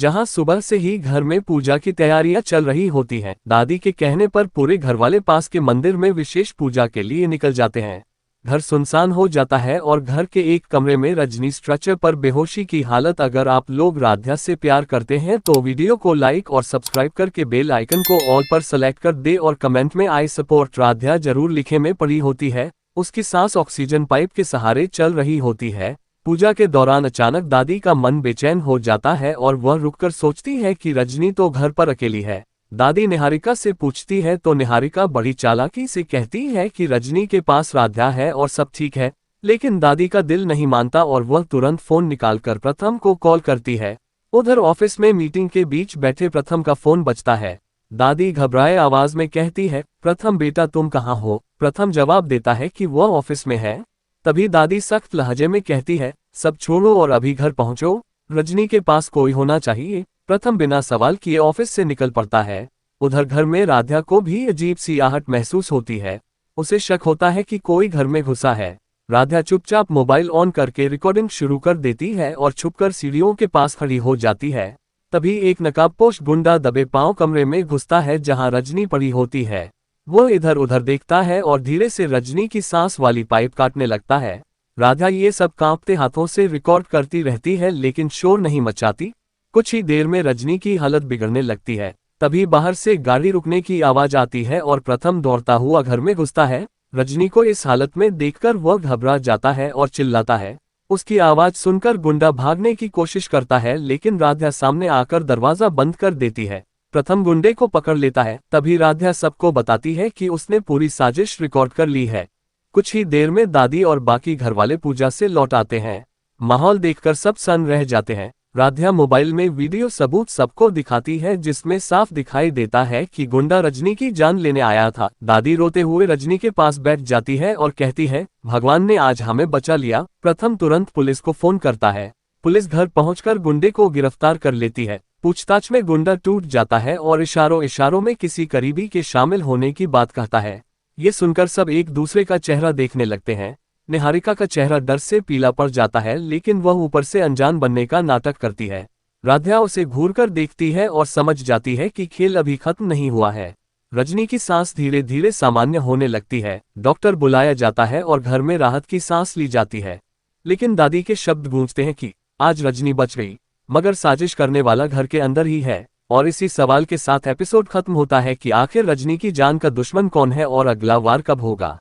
जहां सुबह से ही घर में पूजा की तैयारियां चल रही होती हैं। दादी के कहने पर पूरे घरवाले पास के मंदिर में विशेष पूजा के लिए निकल जाते हैं। घर सुनसान हो जाता है और घर के एक कमरे में रजनी स्ट्रेचर पर बेहोशी की हालत। अगर आप लोग राध्या से प्यार करते हैं तो वीडियो को लाइक और सब्सक्राइब करके बेल आइकन को ऑल पर सेलेक्ट कर दे और कमेंट में आई सपोर्ट राध्या जरूर लिखे में पड़ी होती है। उसकी सांस ऑक्सीजन पाइप के सहारे चल रही होती है। पूजा के दौरान अचानक दादी का मन बेचैन हो जाता है और वह रुककर सोचती है कि रजनी तो घर पर अकेली है। दादी निहारिका से पूछती है तो निहारिका बड़ी चालाकी से कहती है कि रजनी के पास राध्या है और सब ठीक है। लेकिन दादी का दिल नहीं मानता और वह तुरंत फोन निकालकर प्रथम को कॉल करती है। उधर ऑफिस में मीटिंग के बीच बैठे प्रथम का फोन बजता है। दादी घबराए आवाज में कहती है, प्रथम बेटा तुम कहाँ हो? प्रथम जवाब देता है कि वह ऑफिस में है। तभी दादी सख्त लहजे में कहती है, सब छोड़ो और अभी घर पहुंचो, रजनी के पास कोई होना चाहिए। प्रथम बिना सवाल किए ऑफिस से निकल पड़ता है। उधर घर में राध्या को भी अजीब सी आहट महसूस होती है। उसे शक होता है कि कोई घर में घुसा है। राध्या चुपचाप मोबाइल ऑन करके रिकॉर्डिंग शुरू कर देती है और छुपकर सीढ़ियों के पास खड़ी हो जाती है। तभी एक नकाबपोश गुंडा दबे पांव कमरे में घुसता है जहां रजनी पड़ी होती है। वो इधर उधर देखता है और धीरे से रजनी की सांस वाली पाइप काटने लगता है। राध्या ये सब कांपते हाथों से रिकॉर्ड करती रहती है लेकिन शोर नहीं मचाती। कुछ ही देर में रजनी की हालत बिगड़ने लगती है। तभी बाहर से गाड़ी रुकने की आवाज आती है और प्रथम दौड़ता हुआ घर में घुसता है। रजनी को इस हालत में देखकर वह घबरा जाता है और चिल्लाता है। उसकी आवाज सुनकर गुंडा भागने की कोशिश करता है लेकिन राध्या सामने आकर दरवाजा बंद कर देती है। प्रथम गुंडे को पकड़ लेता है। तभी राध्या सबको बताती है कि उसने पूरी साजिश रिकॉर्ड कर ली है। कुछ ही देर में दादी और बाकी घरवाले पूजा से लौट आते हैं। माहौल देखकर सब सन्न रह जाते हैं। राध्या मोबाइल में वीडियो सबूत सबको दिखाती है जिसमें साफ दिखाई देता है कि गुंडा रजनी की जान लेने आया था। दादी रोते हुए रजनी के पास बैठ जाती है और कहती है, भगवान ने आज हमें बचा लिया। प्रथम तुरंत पुलिस को फोन करता है। पुलिस घर पहुंचकर गुंडे को गिरफ्तार कर लेती है। पूछताछ में गुंडा टूट जाता है और इशारों में किसी करीबी के शामिल होने की बात कहता है। ये सुनकर सब एक दूसरे का चेहरा देखने लगते हैं। निहारिका का चेहरा डर से पीला पड़ जाता है लेकिन वह ऊपर से अनजान बनने का नाटक करती है। राध्या उसे घूरकर देखती है और समझ जाती है कि खेल अभी खत्म नहीं हुआ है। रजनी की सांस धीरे धीरे सामान्य होने लगती है। डॉक्टर बुलाया जाता है और घर में राहत की सांस ली जाती है। लेकिन दादी के शब्द गूंजते हैं कि आज रजनी बच गई, मगर साजिश करने वाला घर के अंदर ही है। और इसी सवाल के साथ एपिसोड खत्म होता है कि आखिर रजनी की जान का दुश्मन कौन है और अगला वार कब होगा।